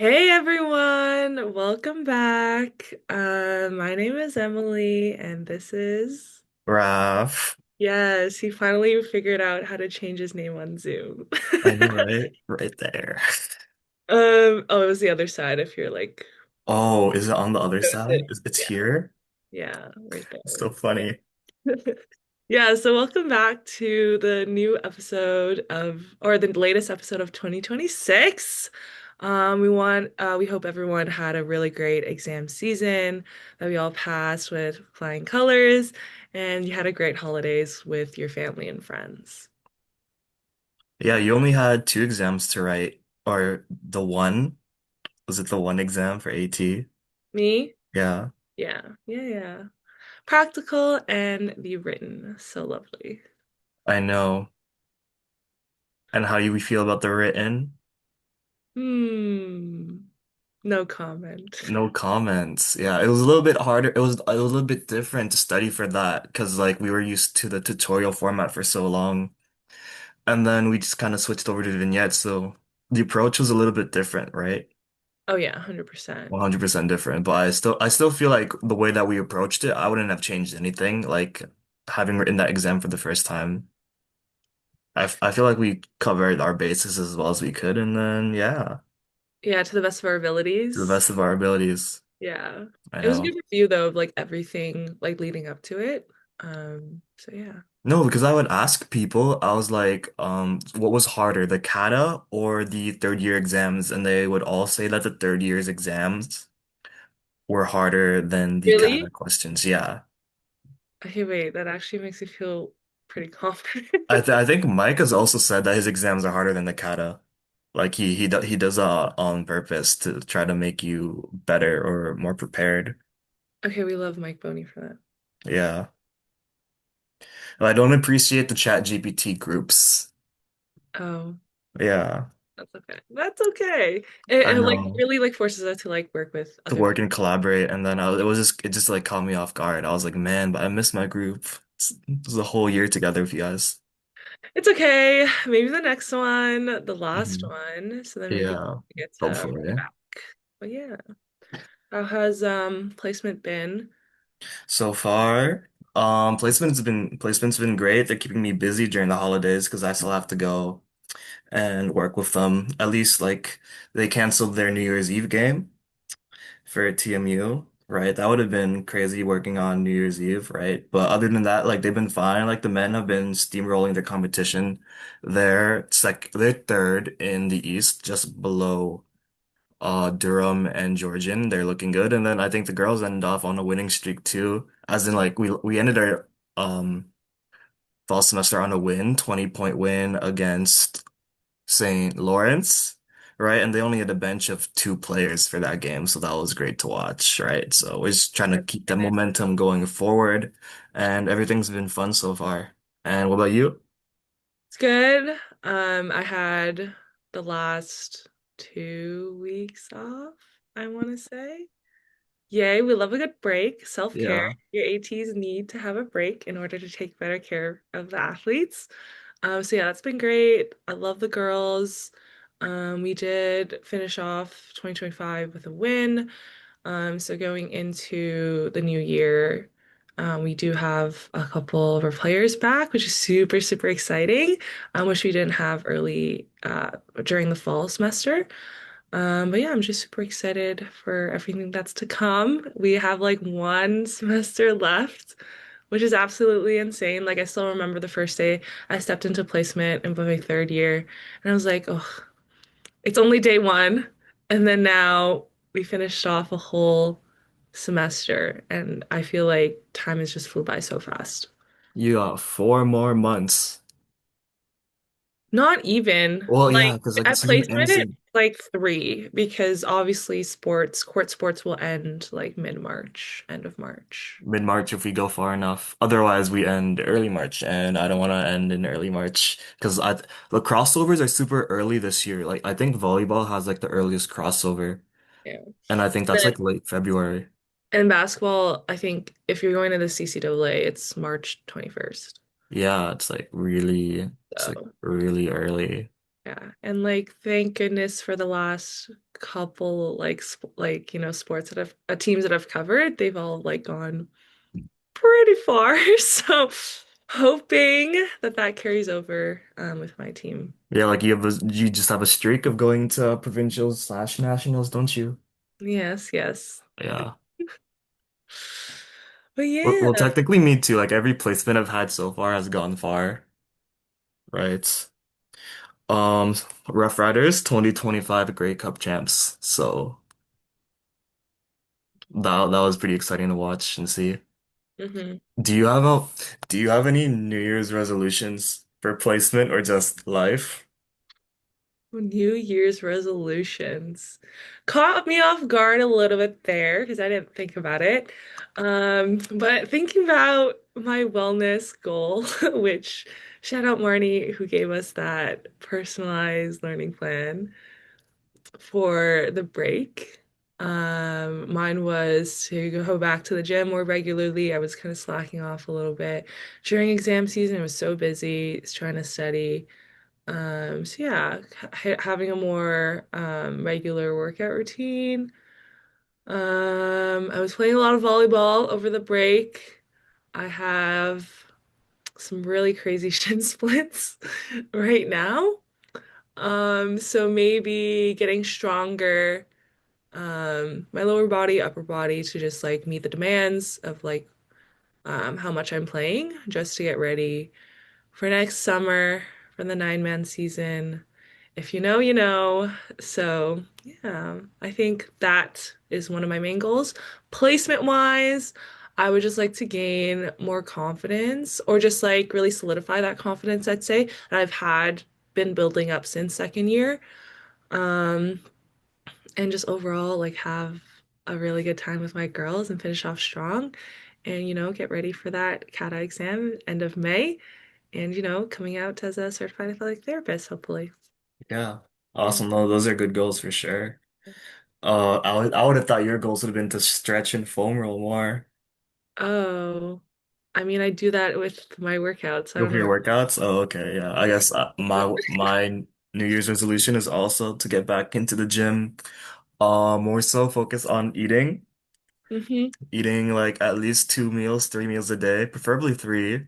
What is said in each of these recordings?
Hey everyone, welcome back. My name is Emily, and this is Raf. yes, he finally figured out how to change his name on Zoom. I know, right? Right there. Oh, it was the other side if you're like Oh, is it on the other side? sitting. It's Yeah, here? yeah, right It's so there. funny. Yeah, so welcome back to the new episode of, or the latest episode of 2026. We hope everyone had a really great exam season, that we all passed with flying colors, and you had a great holidays with your family and friends. Yeah, you only had two exams to write, or the one. Was it the one exam for AT? Me? Yeah, Yeah, yeah, yeah. Practical and the written. So lovely. I know. And how do we feel about the written? No comment. No comments. Yeah, it was a little bit harder. It was a little bit different to study for that because like we were used to the tutorial format for so long. And then we just kind of switched over to vignettes, so the approach was a little bit different, right? Oh yeah, 100%. 100% different, but I still feel like the way that we approached it, I wouldn't have changed anything. Like having written that exam for the first time, I feel like we covered our bases as well as we could, and then yeah, Yeah, to the best of our to the abilities. best of our abilities. Yeah. I It was a good know. review though of like everything like leading up to it. So yeah. No, because I would ask people, I was like, what was harder, the kata or the third year exams? And they would all say that the third year's exams were harder than the kata Really? questions. Yeah. Okay, wait, that actually makes me feel pretty confident. I think Mike has also said that his exams are harder than the kata. Like he does that on purpose to try to make you better or more prepared. Okay, we love Mike Boney for that. Yeah. I don't appreciate the chat GPT groups. Oh, Yeah. that's okay. That's okay. I It like know. really like forces us to like work with To other work people. and collaborate, and then it just like caught me off guard. I was like, man, but I miss my group. It was a whole year together with you guys. It's okay. Maybe the next one, the last Mhm. one, so then we can Yeah. get to work Hopefully. back. But yeah. How has placement been? So far, placement's been great. They're keeping me busy during the holidays because I still have to go and work with them. At least like they canceled their New Year's Eve game for TMU, right? That would have been crazy working on New Year's Eve, right? But other than that, like they've been fine. Like the men have been steamrolling their competition. They're third in the East, just below Durham and Georgian. They're looking good. And then I think the girls ended off on a winning streak too. As in like we ended our fall semester on a 20-point win against St. Lawrence, right? And they only had a bench of two players for that game, so that was great to watch, right? So we're just trying to keep that momentum going forward, and everything's been fun so far. And what about you? It's good. I had the last 2 weeks off, I want to say. Yay, we love a good break. Self-care. Yeah. Your ATs need to have a break in order to take better care of the athletes. So yeah, that's been great. I love the girls. We did finish off 2025 with a win. So going into the new year, we do have a couple of our players back, which is super, super exciting, which we didn't have early during the fall semester. But yeah, I'm just super excited for everything that's to come. We have like one semester left, which is absolutely insane. Like I still remember the first day I stepped into placement in my third year, and I was like, oh, it's only day one. And then now we finished off a whole semester, and I feel like time has just flew by so fast. You got 4 more months. Not even Well, like yeah, because like the at season placement, ends it's in like three because obviously court sports will end like mid-March, end of March. mid-March if we go far enough. Otherwise, we end early March, and I don't want to end in early March because I the crossovers are super early this year. Like I think volleyball has like the earliest crossover, Yeah. and I think that's Then like late February. in basketball, I think if you're going to the CCAA, it's March 21st. Yeah, it's like So really early. Yeah, and like thank goodness for the last couple like sports that I've teams that I've covered, they've all like gone pretty far. So hoping that that carries over with my team. Yeah, like you just have a streak of going to provincials slash nationals, don't you? Yes, yes. Yeah. But Well, yeah. technically me too. Like every placement I've had so far has gone far, right? Um, Rough Riders 2025 Grey Cup champs. So that was pretty exciting to watch and see. hmm Do you have a do you have any New Year's resolutions for placement or just life? New Year's resolutions caught me off guard a little bit there because I didn't think about it. But thinking about my wellness goal, which shout out Marnie who gave us that personalized learning plan for the break. Mine was to go back to the gym more regularly. I was kind of slacking off a little bit during exam season. I was so busy trying to study. So yeah, having a more regular workout routine. I was playing a lot of volleyball over the break. I have some really crazy shin splints right now. So maybe getting stronger, my lower body, upper body to just like meet the demands of like how much I'm playing just to get ready for next summer for the 9-man season. If you know, you know. So, yeah, I think that is one of my main goals. Placement wise, I would just like to gain more confidence or just like really solidify that confidence, I'd say, that I've had been building up since second year. Um, and just overall like have a really good time with my girls and finish off strong and get ready for that CATA exam end of May and coming out as a certified athletic therapist hopefully. Yeah. Yeah. Awesome. No, those are good goals for sure. I would have thought your goals would have been to stretch and foam roll more Oh, I mean I do that with my workouts. I with don't know. your workouts. Oh, okay. Yeah. I guess my New Year's resolution is also to get back into the gym. More so focus on hmm eating like at least 2 meals, 3 meals a day, preferably three.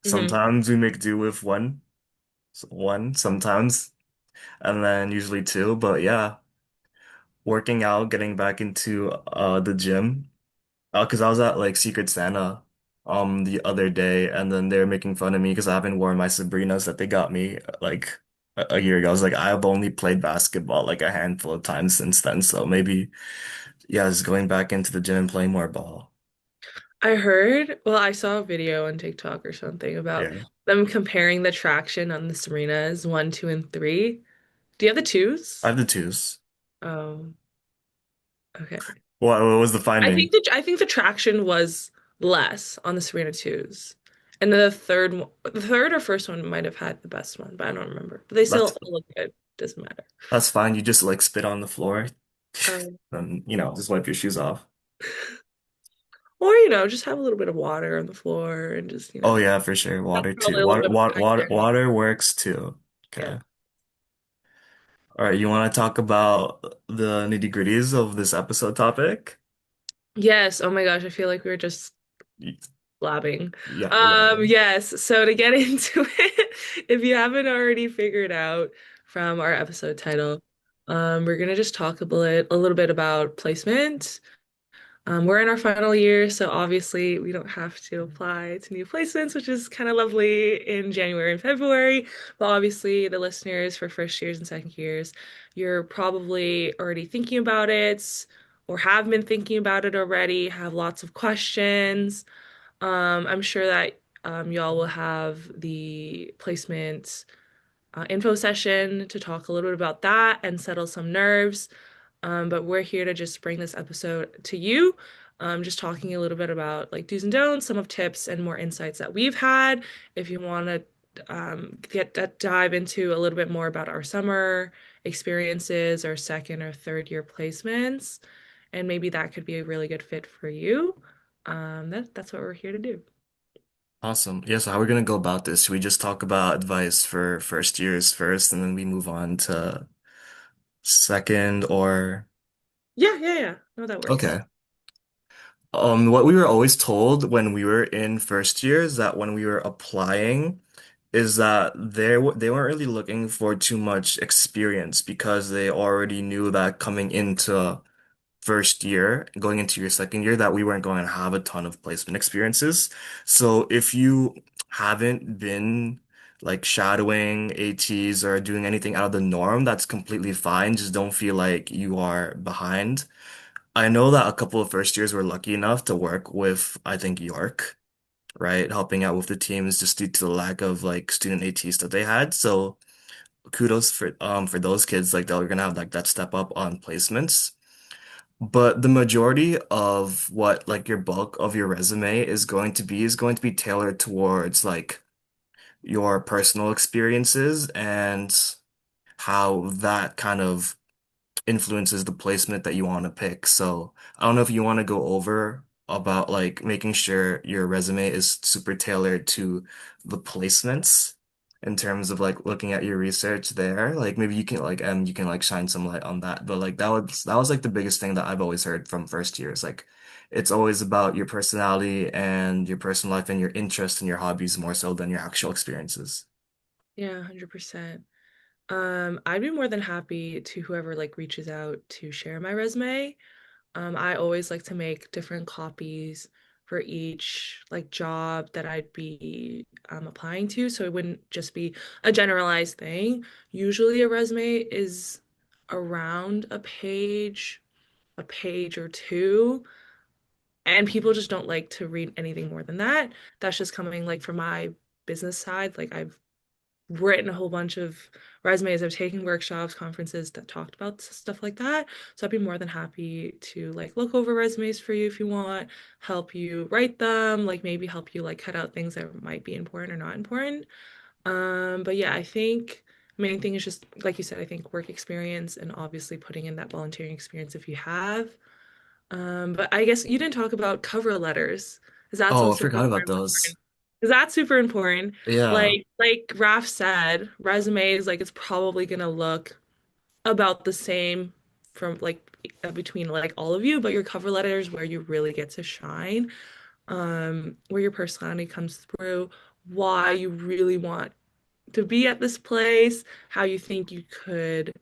hmm Sometimes we make do with one sometimes, and then usually two. But yeah, working out, getting back into the gym. Because I was at like Secret Santa the other day, and then they were making fun of me because I haven't worn my Sabrinas that they got me like a year ago. I was like, I've only played basketball like a handful of times since then, so maybe yeah, just going back into the gym and playing more ball. I heard, well, I saw a video on TikTok or something about Yeah, them comparing the traction on the Serenas 1, 2, and 3. Do you have the I twos? have the twos. Oh, okay. What was the finding? I think the traction was less on the Serena twos. And the third or first one might have had the best one, but I don't remember. But they That's still look good. Doesn't matter. that's fine. You just like spit on the floor, Um, and just wipe your shoes off. or just have a little bit of water on the floor and just Oh yeah, for sure. that's Water too. probably a little Water, bit water, water, kinder. water works too. Yeah. Okay. All right, you want to talk about the nitty-gritties of this episode topic? Yes. Oh my gosh, I feel like we were just Y- blabbing. Yeah, yeah. Yes. So to get into it, if you haven't already figured out from our episode title, we're gonna just talk a little bit about placement. We're in our final year, so obviously we don't have to apply to new placements, which is kind of lovely in January and February. But obviously, the listeners for first years and second years, you're probably already thinking about it or have been thinking about it already, have lots of questions. I'm sure that y'all will have the placement info session to talk a little bit about that and settle some nerves. But we're here to just bring this episode to you. Just talking a little bit about like do's and don'ts, some of tips and more insights that we've had. If you want to dive into a little bit more about our summer experiences or second or third year placements, and maybe that could be a really good fit for you. That's what we're here to do. Awesome. Yeah, so how are we gonna go about this? Should we just talk about advice for first years first, and then we move on to second or Yeah, yeah, yeah. No, that works. okay. What we were always told when we were in first year is that when we were applying, is that they weren't really looking for too much experience because they already knew that coming into first year, going into your second year, that we weren't going to have a ton of placement experiences. So if you haven't been like shadowing ATs or doing anything out of the norm, that's completely fine. Just don't feel like you are behind. I know that a couple of first years were lucky enough to work with, I think, York, right? Helping out with the teams just due to the lack of like student ATs that they had. So kudos for those kids, like they're gonna have like that step up on placements. But the majority of what like your bulk of your resume is going to be tailored towards like your personal experiences and how that kind of influences the placement that you want to pick. So I don't know if you want to go over about like making sure your resume is super tailored to the placements in terms of like looking at your research there. Like maybe you can like shine some light on that. But like that was like the biggest thing that I've always heard from first years. Like it's always about your personality and your personal life and your interests and your hobbies more so than your actual experiences. Yeah, 100%. I'd be more than happy to whoever like reaches out to share my resume. I always like to make different copies for each like job that I'd be applying to, so it wouldn't just be a generalized thing. Usually, a resume is around a page or two, and people just don't like to read anything more than that. That's just coming like from my business side. Like I've written a whole bunch of resumes. I've taken workshops, conferences that talked about stuff like that. So I'd be more than happy to like look over resumes for you if you want, help you write them, like maybe help you like cut out things that might be important or not important. But yeah, I think main thing is just like you said, I think work experience and obviously putting in that volunteering experience if you have. But I guess you didn't talk about cover letters. Is that Oh, I also super forgot about those. important? Is that super important? Yeah. Like Raf said, resumes like it's probably gonna look about the same from like between like all of you, but your cover letters where you really get to shine, where your personality comes through, why you really want to be at this place, how you think you could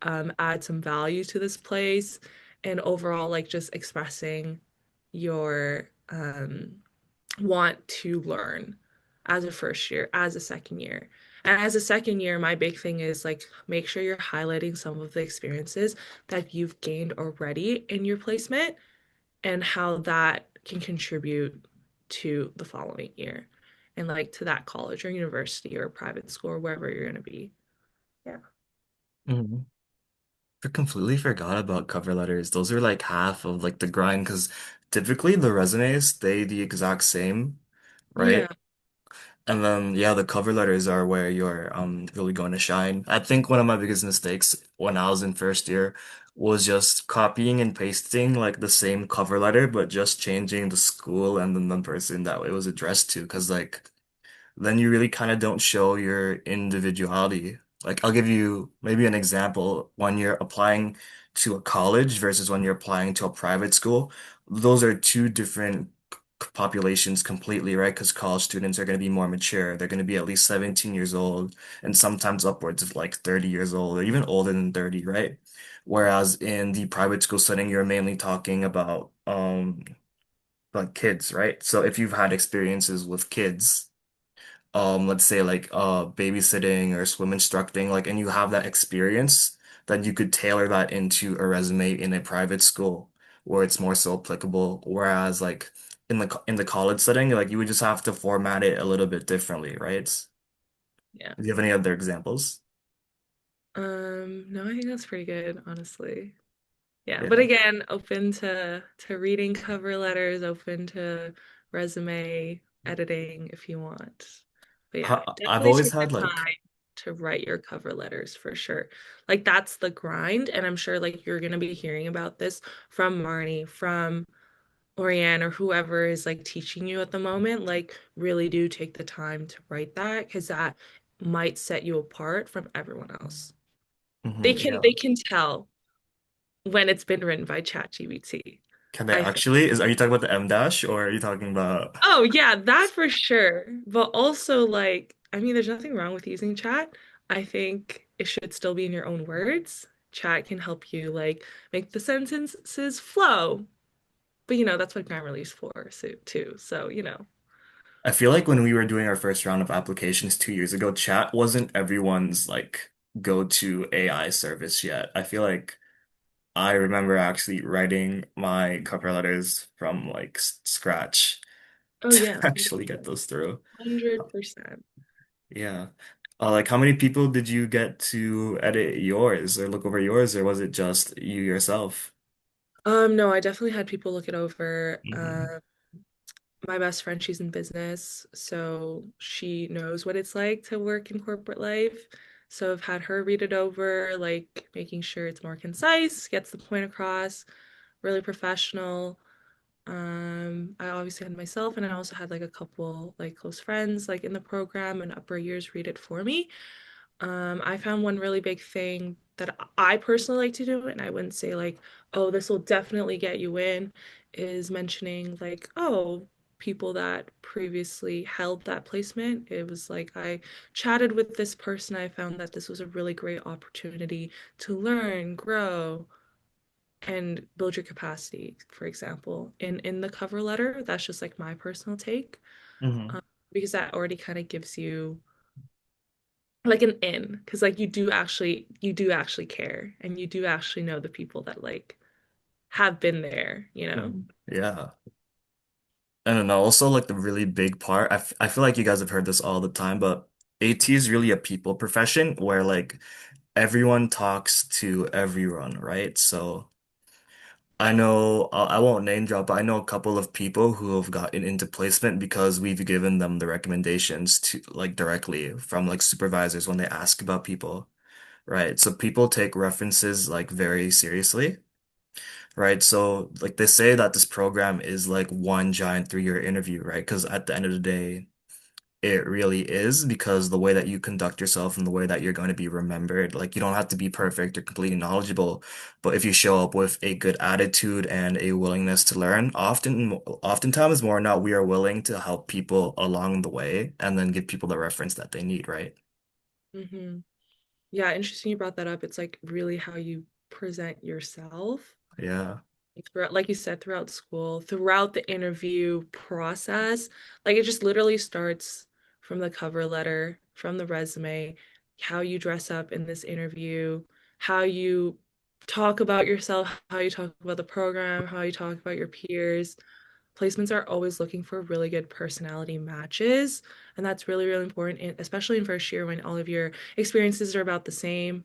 add some value to this place, and overall, like just expressing your want to learn as a first year, as a second year. And as a second year, my big thing is like make sure you're highlighting some of the experiences that you've gained already in your placement and how that can contribute to the following year and like to that college or university or private school or wherever you're going to be. Yeah. Mhm. I completely forgot about cover letters. Those are like half of like the grind because typically the resumes stay the exact same, Yeah. right? And then yeah, the cover letters are where you're really going to shine. I think one of my biggest mistakes when I was in first year was just copying and pasting like the same cover letter, but just changing the school and then the person that it was addressed to. Because like then you really kind of don't show your individuality. Like, I'll give you maybe an example. When you're applying to a college versus when you're applying to a private school, those are two different populations completely, right? Because college students are going to be more mature. They're going to be at least 17 years old and sometimes upwards of like 30 years old or even older than 30, right? Whereas in the private school setting, you're mainly talking about like kids, right? So if you've had experiences with kids, let's say like babysitting or swim instructing, like, and you have that experience, then you could tailor that into a resume in a private school where it's more so applicable. Whereas like in the college setting, like you would just have to format it a little bit differently, right? Yeah. Do you have any other examples? No, I think that's pretty good, honestly. Yeah, but Yeah. again, open to reading cover letters, open to resume editing if you want. But yeah, I've definitely always take the had like time to write your cover letters for sure. Like that's the grind, and I'm sure like you're gonna be hearing about this from Marnie, from Oriane or whoever is like teaching you at the moment, like really do take the time to write that because that might set you apart from everyone else. They Yeah. can tell when it's been written by ChatGPT, Can they I think. actually? Are you talking about the M dash or are you talking about? Oh yeah, that for sure. But also like, I mean, there's nothing wrong with using chat. I think it should still be in your own words. Chat can help you like make the sentences flow. But that's what Grammarly's for, so too. So, I feel like when we were doing our first round of applications 2 years ago, chat wasn't everyone's like go-to AI service yet. I feel like I remember actually writing my cover letters from like scratch oh to yeah, actually get those through. 100%. Yeah. Like how many people did you get to edit yours or look over yours, or was it just you yourself? No, I definitely had people look it over. Hmm. My best friend, she's in business, so she knows what it's like to work in corporate life. So I've had her read it over, like making sure it's more concise, gets the point across, really professional. I obviously had myself, and I also had like a couple like close friends like in the program and upper years read it for me. I found one really big thing that I personally like to do, and I wouldn't say like, oh, this will definitely get you in, is mentioning like, oh, people that previously held that placement. It was like I chatted with this person. I found that this was a really great opportunity to learn, grow, and build your capacity, for example. In the cover letter, that's just like my personal take, Hmm. um, because that already kind of gives you like an in because like you do actually care and you do actually know the people that like have been there. Yeah. I don't know. Also, like the really big part, I feel like you guys have heard this all the time, but AT is really a people profession where like everyone talks to everyone, right? So I know I won't name drop, but I know a couple of people who have gotten into placement because we've given them the recommendations to like directly from like supervisors when they ask about people, right? So people take references like very seriously. Right. So like they say that this program is like one giant 3-year interview, right? Because at the end of the day, it really is because the way that you conduct yourself and the way that you're going to be remembered, like you don't have to be perfect or completely knowledgeable, but if you show up with a good attitude and a willingness to learn, oftentimes more than not, we are willing to help people along the way and then give people the reference that they need, right? Hmm. Yeah, interesting you brought that up. It's like really how you present yourself Yeah. throughout, like you said, throughout school, throughout the interview process. Like it just literally starts from the cover letter, from the resume, how you dress up in this interview, how you talk about yourself, how you talk about the program, how you talk about your peers. Placements are always looking for really good personality matches, and that's really, really important, especially in first year when all of your experiences are about the same.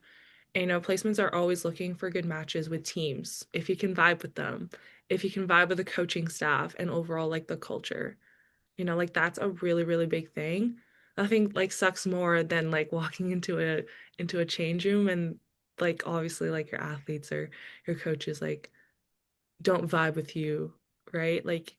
And, placements are always looking for good matches with teams. If you can vibe with them, if you can vibe with the coaching staff and overall like the culture, like that's a really, really big thing. Nothing like sucks more than like walking into a change room and like obviously like your athletes or your coaches like don't vibe with you, right? Like,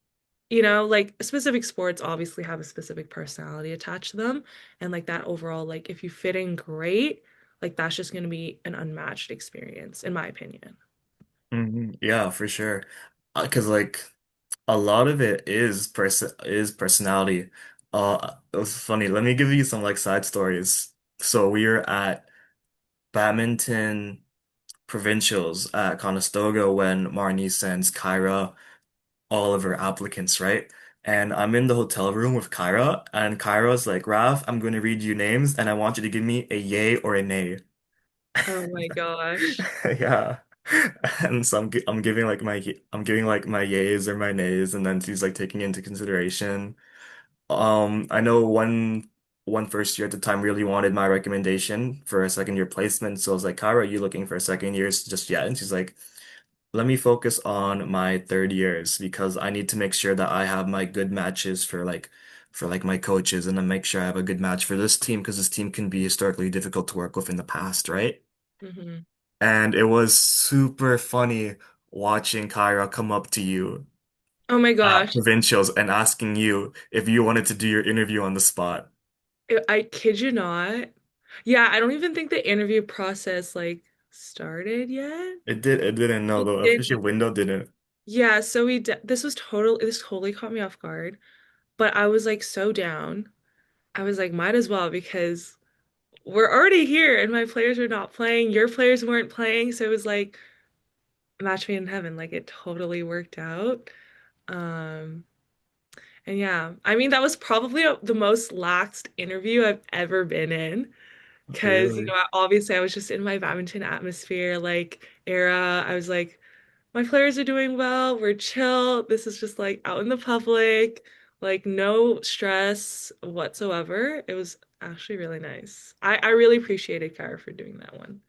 like specific sports obviously have a specific personality attached to them. And like that overall, like if you fit in great, like that's just going to be an unmatched experience, in my opinion. Yeah, for sure. Because like a lot of it is personality. It was funny. Let me give you some like side stories. So we were at badminton provincials at Conestoga when Marnie sends Kyra all of her applicants, right? And I'm in the hotel room with Kyra, and Kyra's like, Raf, I'm going to read you names, and I want you to give me a yay or a nay. Oh my gosh. Yeah. And so I'm giving like I'm giving like my yays or my nays, and then she's like taking into consideration. I know one first year at the time really wanted my recommendation for a second year placement. So I was like, Kyra, are you looking for a second years just yet? And she's like, let me focus on my third years because I need to make sure that I have my good matches for like my coaches and then make sure I have a good match for this team because this team can be historically difficult to work with in the past, right? Hmm. And it was super funny watching Kyra come up to you. Oh my at gosh. provincials and asking you if you wanted to do your interview on the spot. I kid you not. Yeah, I don't even think the interview process like started yet. It didn't know We the did. official window didn't. Yeah, so we did. This totally caught me off guard, but I was like so down. I was like, might as well because we're already here and my players are not playing. Your players weren't playing, so it was like match made in heaven. Like it totally worked out. Um, and yeah, I mean that was probably the most laxed interview I've ever been in. Because, Really? obviously I was just in my badminton atmosphere, like era. I was like, my players are doing well. We're chill. This is just like out in the public, like no stress whatsoever. It was actually really nice. I really appreciated Kara for doing that one.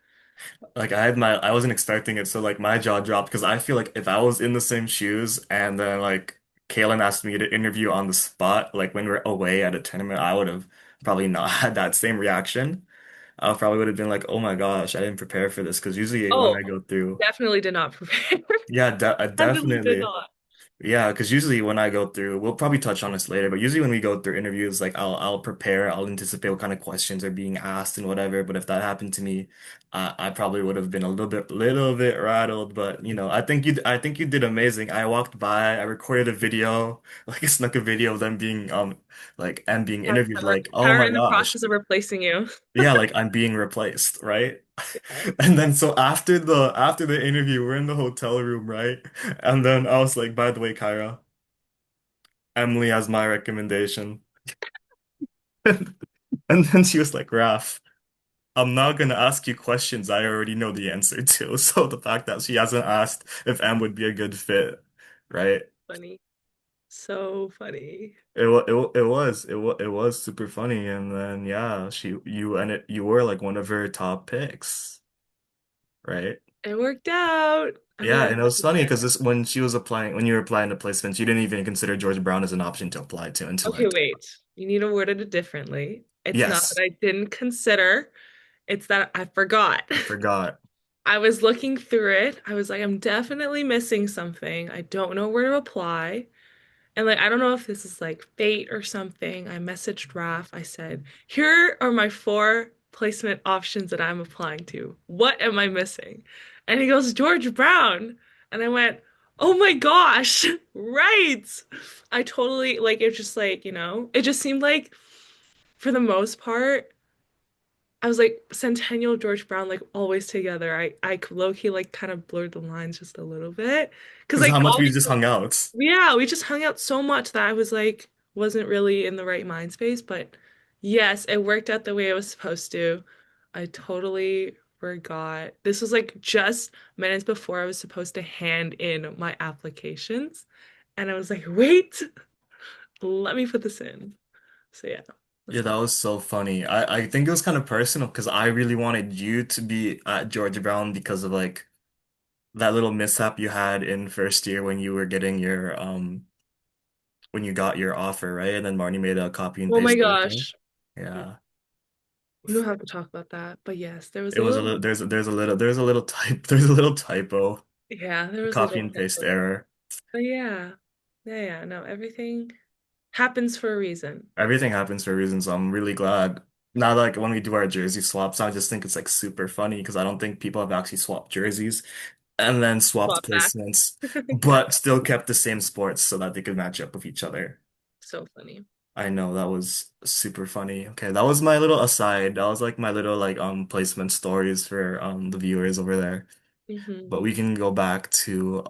Like I wasn't expecting it, so like my jaw dropped because I feel like if I was in the same shoes and then like Kaylin asked me to interview on the spot, like when we're away at a tournament, I would have probably not had that same reaction. I probably would have been like, "Oh my gosh, I didn't prepare for this." Because usually when Oh, I go through, definitely did not prepare. yeah, Definitely did definitely. not. Yeah, because usually when I go through, we'll probably touch on this later, but usually when we go through interviews, like I'll prepare, I'll anticipate what kind of questions are being asked and whatever. But if that happened to me, I probably would have been a little bit rattled. But I think you did amazing. I walked by, I recorded a video, like I snuck a video of them being like and being Yeah, interviewed. Like, oh Kara my in the gosh, process of replacing you. yeah, like I'm being replaced, right? Yeah, And then so after the interview, we're in the hotel room, right? And then I was like, by the way, Kyra. Emily as my recommendation. And then she was like, Raf, I'm not gonna ask you questions I already know the answer to. So the fact that she hasn't asked if Em would be a good fit, right? funny. So funny. It was super funny. And then yeah, you were like one of her top picks, right? It worked out. I'm Yeah, glad and it you was liked funny it. because this when you were applying to placements, you didn't even consider George Brown as an option to apply to until I Okay, wait. You need to word it differently. It's not that yes, I didn't consider, it's that I forgot. I forgot. I was looking through it. I was like, I'm definitely missing something. I don't know where to apply. And like, I don't know if this is like fate or something. I messaged Raf. I said, here are my four placement options that I'm applying to. What am I missing? And he goes, George Brown. And I went, oh my gosh, right. I totally like it just like, it just seemed like for the most part, I was like Centennial George Brown like always together. I low-key like kind of blurred the lines just a little bit. Cause Because like how much all we just hung out. yeah, we just hung out so much that I was like, wasn't really in the right mind space. But yes, it worked out the way it was supposed to. I totally forgot. This was like just minutes before I was supposed to hand in my applications. And I was like, wait, let me put this in. So yeah, Yeah, that's that fun. was so funny. I think it was kind of personal because I really wanted you to be at Georgia Brown because of like that little mishap you had in first year when you were getting your when you got your offer, right? And then Marnie made a copy and Oh my paste everything. gosh. Yeah. We don't have to talk about that. But yes, there was It a was a little, little there's a little there's a little typo, yeah, there was a copy little and paste typo. error. But yeah, yeah, no, everything happens for a reason. Everything happens for a reason, so I'm really glad. Now, like when we do our jersey swaps, I just think it's like super funny because I don't think people have actually swapped jerseys and then swapped Swap back. placements, Yeah, but still kept the same sports so that they could match up with each other. so funny. I know that was super funny. Okay, that was my little aside. That was like my little like placement stories for the viewers over there. But Hmm. we can go back to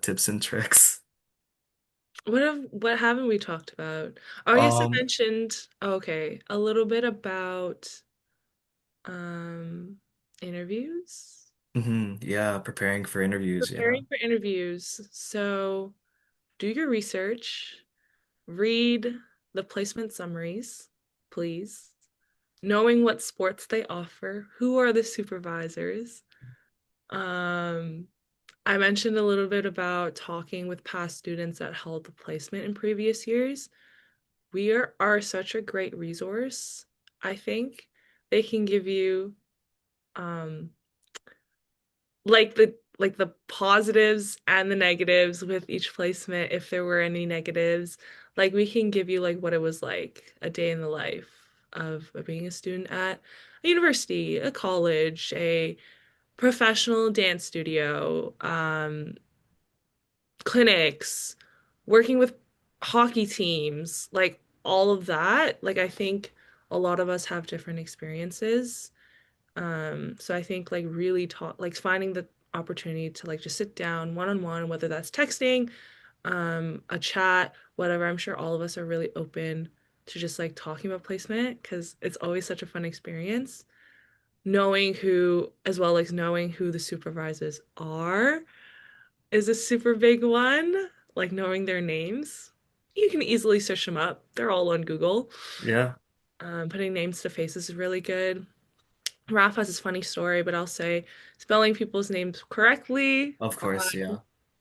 tips and tricks. What haven't we talked about? Oh, I guess I Um, mentioned okay, a little bit about um interviews. yeah, preparing for interviews, yeah. Preparing for interviews. So do your research, read the placement summaries, please. Knowing what sports they offer, who are the supervisors. Um, I mentioned a little bit about talking with past students that held the placement in previous years. We are such a great resource. I think they can give you um like like the positives and the negatives with each placement if there were any negatives. Like we can give you like what it was like a day in the life of being a student at a university, a college, a professional dance studio, clinics, working with hockey teams, like all of that. Like I think a lot of us have different experiences. So I think like really talk like finding the opportunity to like just sit down one on one, whether that's texting, a chat, whatever. I'm sure all of us are really open to just like talking about placement because it's always such a fun experience. Knowing who, as well, like knowing who the supervisors are is a super big one. Like knowing their names. You can easily search them up. They're all on Google. Yeah, Putting names to faces is really good. Raph has this funny story, but I'll say spelling people's names correctly of course, yeah.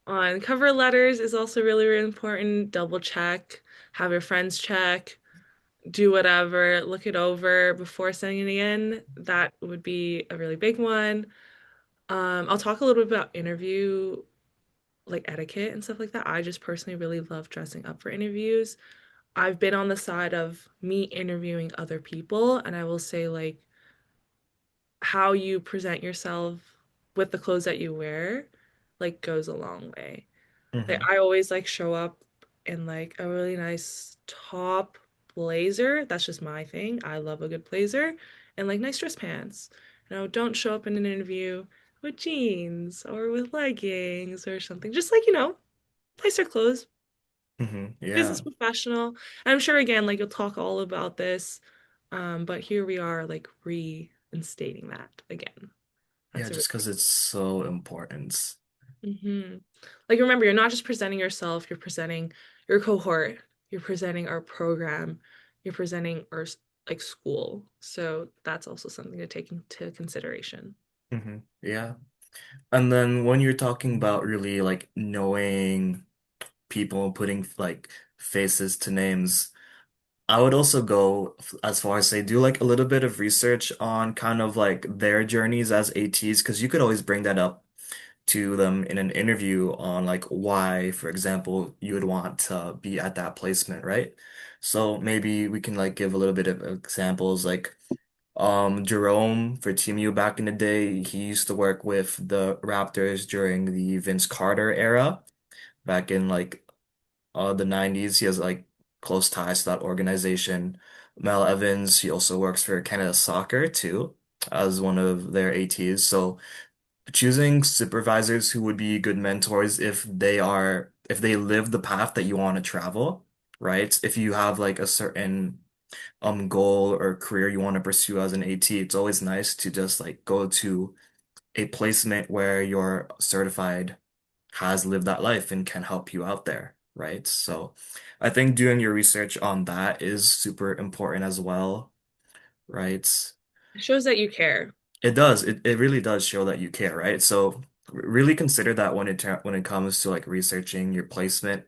on cover letters is also really, really important. Double check, have your friends check, do whatever, look it over before sending it in. That would be a really big one. I'll talk a little bit about interview like etiquette and stuff like that. I just personally really love dressing up for interviews. I've been on the side of me interviewing other people, and I will say like how you present yourself with the clothes that you wear like goes a long way. Like Hmm. I always like show up in like a really nice top blazer. That's just my thing. I love a good blazer and like nice dress pants. Don't show up in an interview with jeans or with leggings or something. Just like, nicer clothes, business Yeah. professional. And I'm sure again, like you'll talk all about this. But here we are like reinstating that again. Yeah, That's a really just because it's so important. hmm Like remember, you're not just presenting yourself, you're presenting your cohort, you're presenting our program, you're presenting our like school. So that's also something to take into consideration. Yeah. And then when you're talking about really like knowing people, putting like faces to names, I would also go as far as say do like a little bit of research on kind of like their journeys as ATs because you could always bring that up to them in an interview on like why, for example, you would want to be at that placement, right? So maybe we can like give a little bit of examples like Jerome for Team U back in the day, he used to work with the Raptors during the Vince Carter era back in like the 90s. He has like close ties to that organization. Mel Evans, he also works for Canada Soccer too, as one of their ATs. So choosing supervisors who would be good mentors if they live the path that you want to travel, right? If you have like a certain goal or career you want to pursue as an AT, it's always nice to just like go to a placement where your certified has lived that life and can help you out there, right? So I think doing your research on that is super important as well, right? It shows that you care. It does. It really does show that you care, right? So really consider that when it comes to like researching your placement.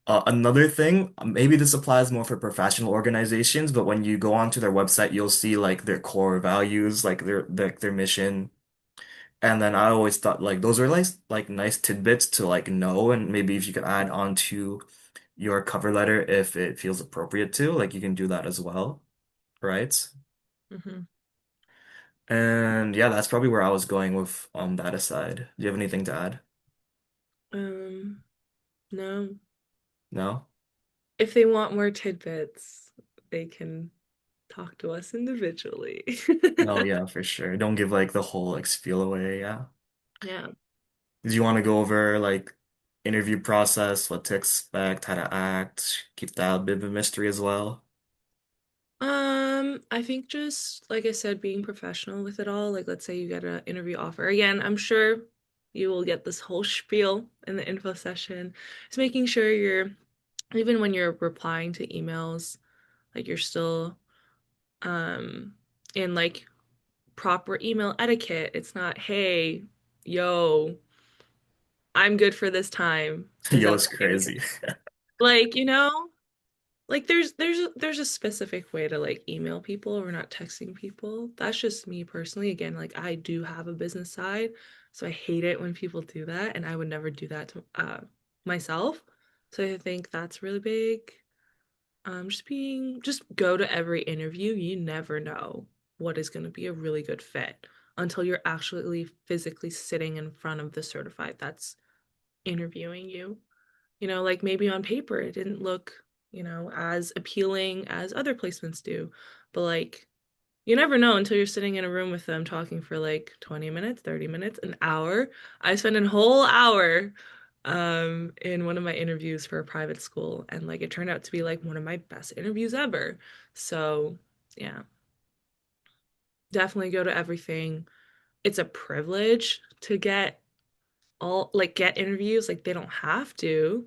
Another thing, maybe this applies more for professional organizations, but when you go onto their website, you'll see like their core values, like their mission. And then I always thought like those are like nice tidbits to like know, and maybe if you could add on to your cover letter if it feels appropriate to, like you can do that as well, right? hmm And yeah, that's probably where I was going with that aside. Do you have anything to add? Um, no. No? If they want more tidbits, they can talk to us individually. No, yeah, for sure. Don't give like the whole like spiel away, yeah. Yeah. Did you want to go over like interview process, what to expect, how to act, keep that a bit of a mystery as well? I think just like I said, being professional with it all. Like, let's say you get an interview offer. Again, I'm sure you will get this whole spiel in the info session. Just making sure even when you're replying to emails, like you're still um in like proper email etiquette. It's not, hey, yo, I'm good for this time. Is Yo, that it's okay? crazy. Like, like there's a specific way to like email people or not texting people. That's just me personally. Again, like I do have a business side. So I hate it when people do that, and I would never do that to myself. So I think that's really big. Just go to every interview. You never know what is going to be a really good fit until you're actually physically sitting in front of the certified that's interviewing you. Like maybe on paper it didn't look, as appealing as other placements do, but like you never know until you're sitting in a room with them talking for like 20 minutes, 30 minutes, an hour. I spent a whole hour in one of my interviews for a private school, and like it turned out to be like one of my best interviews ever. So, yeah, definitely go to everything. It's a privilege to get interviews. Like they don't have to,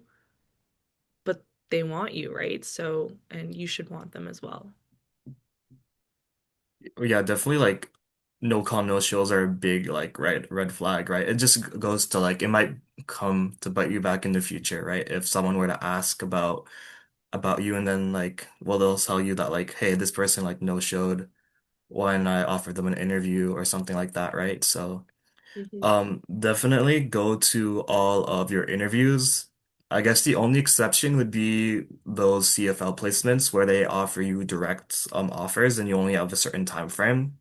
but they want you, right? So, and you should want them as well. Yeah, definitely like no call no shows are a big like red flag, right? It just goes to like it might come to bite you back in the future, right? If someone were to ask about you and then like well they'll tell you that like hey this person like no showed when I offered them an interview or something like that, right? So Hmm. definitely go to all of your interviews. I guess the only exception would be those CFL placements where they offer you direct offers and you only have a certain time frame,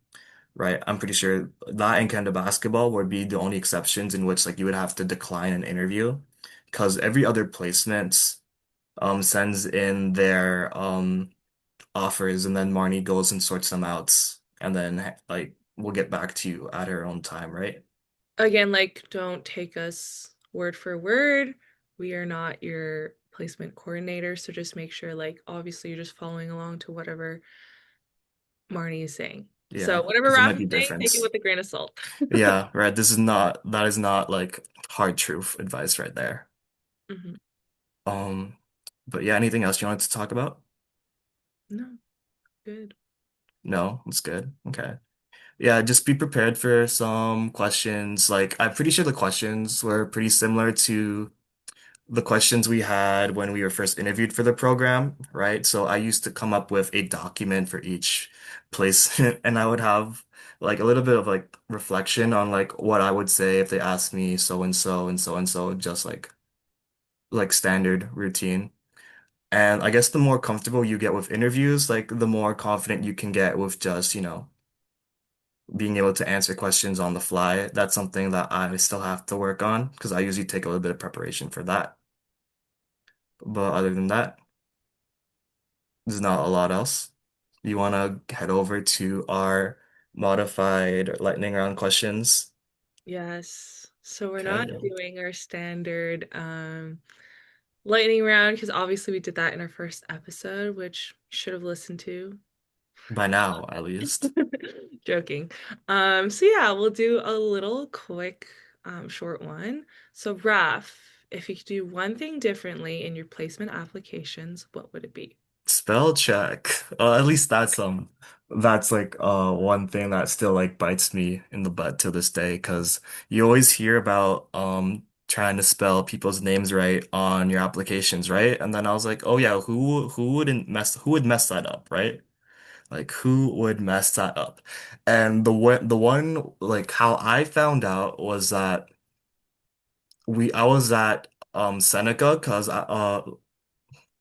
right? I'm pretty sure that and Canada basketball would be the only exceptions in which like you would have to decline an interview because every other placement sends in their offers and then Marnie goes and sorts them out and then like we'll get back to you at her own time, right? Again, like, don't take us word for word. We are not your placement coordinator, so just make sure, like, obviously you're just following along to whatever Marnie is saying. So Yeah, whatever because it Raph might is be saying, take it different. with a grain of salt. Yeah, right. That is not like hard truth advice right there. Hmm. Um, but yeah, anything else you wanted to talk about? No, good. No, it's good. Okay. Yeah, just be prepared for some questions. Like, I'm pretty sure the questions were pretty similar to the questions we had when we were first interviewed for the program, right? So I used to come up with a document for each place, and I would have like a little bit of like reflection on like what I would say if they asked me so and so and so and so, just like standard routine. And I guess the more comfortable you get with interviews, like the more confident you can get with just, being able to answer questions on the fly. That's something that I still have to work on because I usually take a little bit of preparation for that. But other than that, there's not a lot else. You want to head over to our modified lightning round questions? Yes. So we're not Okay. doing our standard lightning round because obviously we did that in our first episode, which you should have listened to. By now, at least. Joking. So yeah, we'll do a little quick, short one. So, Raf, if you could do one thing differently in your placement applications, what would it be? Spell check. At least that's like one thing that still like bites me in the butt to this day because you always hear about trying to spell people's names right on your applications, right? And then I was like, oh yeah, who would mess that up, right? Like who would mess that up? And the one like how I found out was that we I was at Seneca because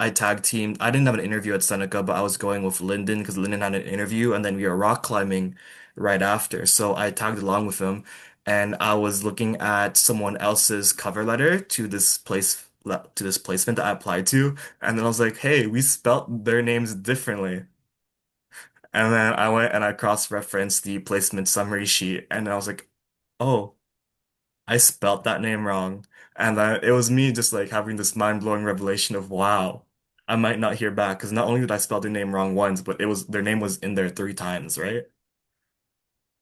I tag teamed. I didn't have an interview at Seneca, but I was going with Lyndon because Lyndon had an interview, and then we were rock climbing right after. So I tagged along with him, and I was looking at someone else's cover letter to this placement that I applied to, and then I was like, "Hey, we spelt their names differently." And then I went and I cross-referenced the placement summary sheet, and I was like, "Oh." I spelt that name wrong. And then it was me just like having this mind-blowing revelation of wow, I might not hear back because not only did I spell their name wrong once, but it was their name was in there three times, right?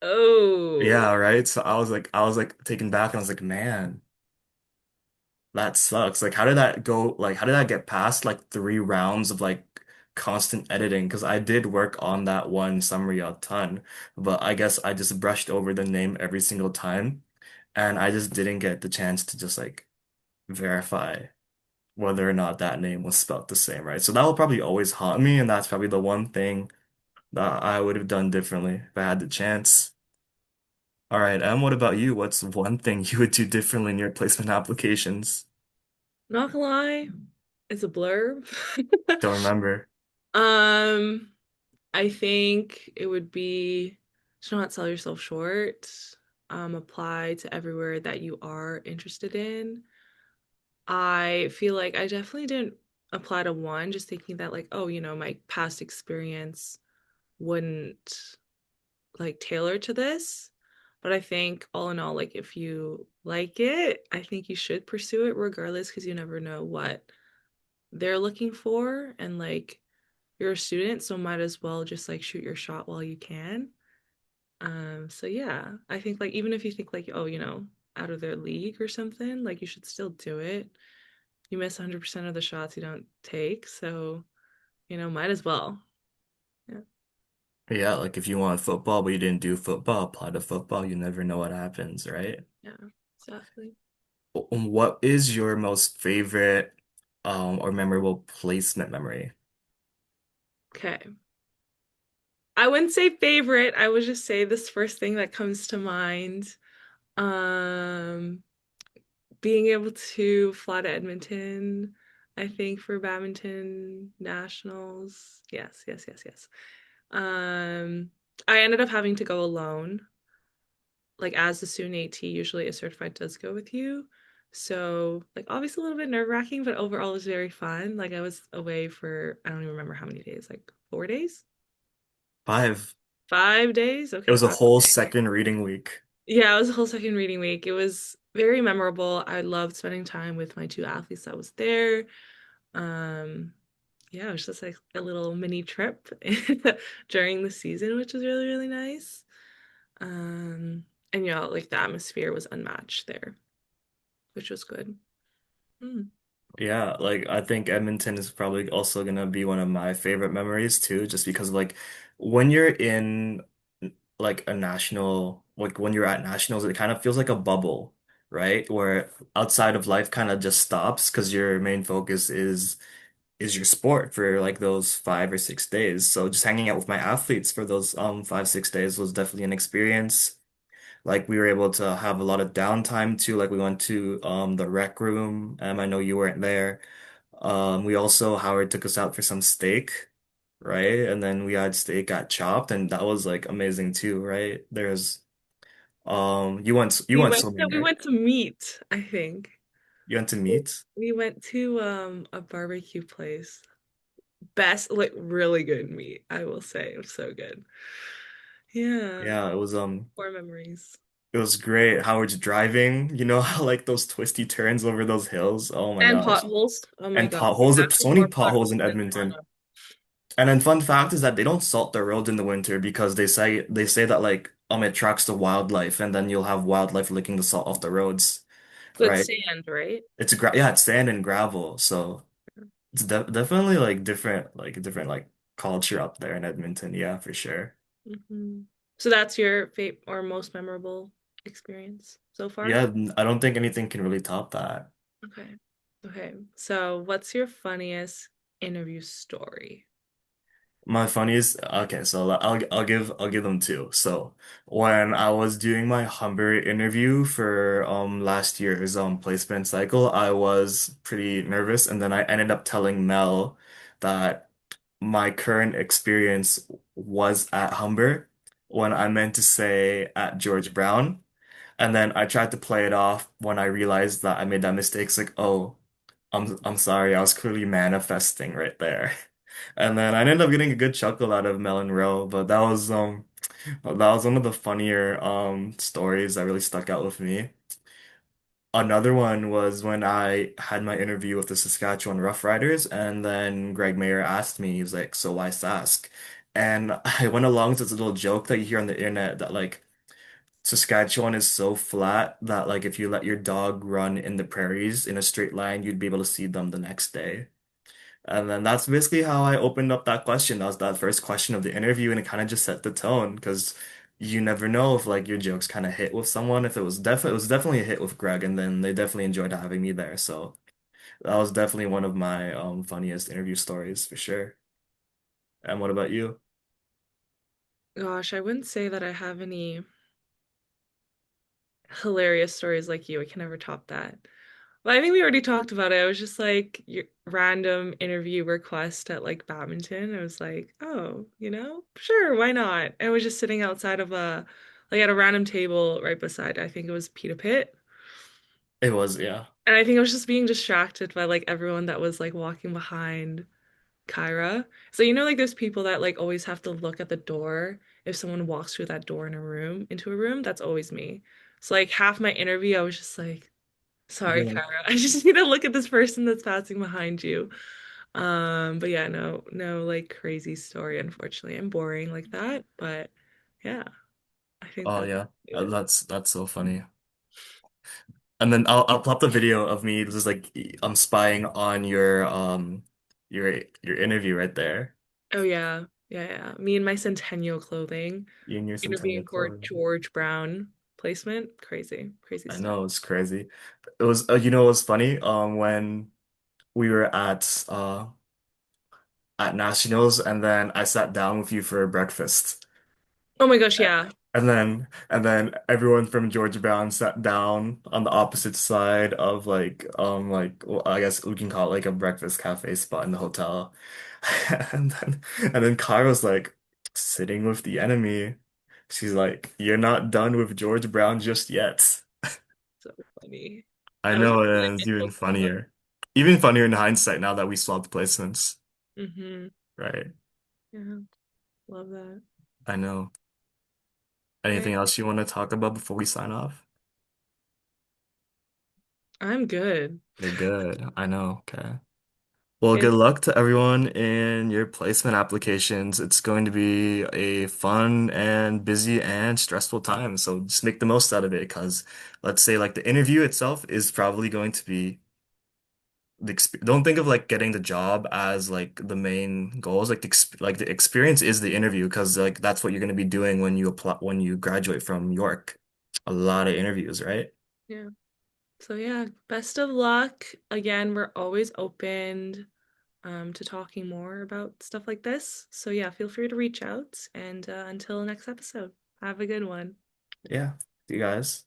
Oh, Yeah, right. So I was like taken back and I was like, man, that sucks. Like how did that go? Like how did that get past like three rounds of like constant editing? Because I did work on that one summary a ton, but I guess I just brushed over the name every single time. And I just didn't get the chance to just like verify whether or not that name was spelled the same, right? So that will probably always haunt me, and that's probably the one thing that I would have done differently if I had the chance. All right, what about you? What's one thing you would do differently in your placement applications? Not gonna lie, it's a blurb. Don't remember. Um, I think it would be to not sell yourself short. Apply to everywhere that you are interested in. I feel like I definitely didn't apply to one, just thinking that like, oh, my past experience wouldn't like tailor to this. But I think all in all, like if you like it, I think you should pursue it regardless because you never know what they're looking for. And like you're a student, so might as well just like shoot your shot while you can. So yeah, I think like even if you think like, oh, out of their league or something, like you should still do it. You miss 100% of the shots you don't take, so might as well. Yeah, Yeah, like if you want football but you didn't do football, apply to football. You never know what happens, right? yeah, exactly. What is your most favorite or memorable placement memory? Okay. I wouldn't say favorite. I would just say this first thing that comes to mind. Um, Being able to fly to Edmonton, I think for badminton nationals. Yes, yes, yes, yes. Um, I ended up having to go alone. Like as a student AT, usually a certified does go with you. So like obviously a little bit nerve-wracking, but overall it was very fun. Like I was away for I don't even remember how many days, like 4 days? 5. 5 days? It Okay, was a 5 days. whole second reading week. Yeah, it was a whole second reading week. It was very memorable. I loved spending time with my two athletes that was there. Um, yeah, it was just like a little mini trip during the season, which was really, really nice. Um, and like the atmosphere was unmatched there, which was good. Mm. Yeah, like I think Edmonton is probably also gonna be one of my favorite memories too, just because like when you're in like a national, like when you're at nationals, it kind of feels like a bubble, right? Where outside of life kind of just stops because your main focus is your sport for like those 5 or 6 days. So just hanging out with my athletes for those 5, 6 days was definitely an experience. Like we were able to have a lot of downtime too. Like we went to the rec room. I know you weren't there. We also Howard took us out for some steak, right? And then we had steak got chopped, and that was like amazing too, right? There's you We went went to swimming, we right? went to meet, I think. You went to meet? We went to a barbecue place. Best, like really good meat, I will say. It was so good. Yeah, Yeah, core memories. it was great. Howard's driving, you know how like those twisty turns over those hills. Oh my And gosh. potholes. Oh my And God. potholes, Imagine so many more potholes potholes in than Edmonton. Toronto. And then fun fact is that they don't salt their roads in the winter because they say that like it attracts the wildlife and then you'll have wildlife licking the salt off the roads, So it's right? sand, right? It's sand and gravel, so it's definitely like a different like culture up there in Edmonton, yeah, for sure. Hmm. So that's your fate or most memorable experience so far? Yeah, I don't think anything can really top that. Okay. Okay. So what's your funniest interview story? My funniest, okay, so I'll give them two. So when I was doing my Humber interview for last year's placement cycle, I was pretty nervous, and then I ended up telling Mel that my current experience was at Humber when I meant to say at George Brown, and then I tried to play it off when I realized that I made that mistake. It's like, oh, I'm sorry, I was clearly manifesting right there. And then I ended up getting a good chuckle out of Melon Row, but that was one of the funnier stories that really stuck out with me. Another one was when I had my interview with the Saskatchewan Roughriders, and then Greg Mayer asked me, he was like, "So why Sask?" And I went along to this little joke that you hear on the internet that like Saskatchewan is so flat that like if you let your dog run in the prairies in a straight line, you'd be able to see them the next day. And then that's basically how I opened up that question. That was that first question of the interview, and it kind of just set the tone because you never know if like your jokes kind of hit with someone. If it was definitely a hit with Greg, and then they definitely enjoyed having me there. So that was definitely one of my funniest interview stories for sure. And what about you? Gosh, I wouldn't say that I have any hilarious stories like you. I can never top that. Well, I think we already talked about it. I was just like your random interview request at like badminton. I was like, oh, sure, why not? I was just sitting outside of like at a random table right beside, I think it was Pita Pit. It was, yeah. And I think I was just being distracted by like everyone that was like walking behind Kyra. So like there's people that like always have to look at the door if someone walks through that door in a room into a room. That's always me. So like half my interview, I was just like, sorry, Yeah. Kyra, I just need to look at this person that's passing behind you. But yeah, no like crazy story, unfortunately. I'm boring like that, but yeah, I think Oh that's yeah. it. That's so funny. And then I'll pop the video of me just like I'm spying on your interview right there. Oh yeah, yeah, yeah. Me and my Centennial clothing, You and your interviewing Centennial for clothing. George Brown placement. Crazy, crazy I stuff. know it's crazy. It was it was funny when we were at Nationals and then I sat down with you for breakfast. Oh my gosh, yeah. And then everyone from Georgia Brown sat down on the opposite side of well, I guess we can call it like a breakfast cafe spot in the hotel. And then Kyra's like sitting with the enemy. She's like, "You're not done with George Brown just yet." So funny. I That was know, really and it's my even focus on. funnier. Even funnier in hindsight now that we swapped placements. Mm-hmm. Right. Yeah, love that. I know. Right. Anything else you want to talk about before we sign off? I'm good. You're good. I know. Okay. Well, Okay. good luck to everyone in your placement applications. It's going to be a fun and busy and stressful time. So just make the most out of it because let's say like the interview itself is probably going to be don't think of like getting the job as like the main goals. Like the experience is the interview because like that's what you're going to be doing when you apply when you graduate from York. A lot of interviews, right? Yeah. So yeah, best of luck. Again, we're always open to talking more about stuff like this. So yeah, feel free to reach out and until next episode. Have a good one. Yeah. You guys.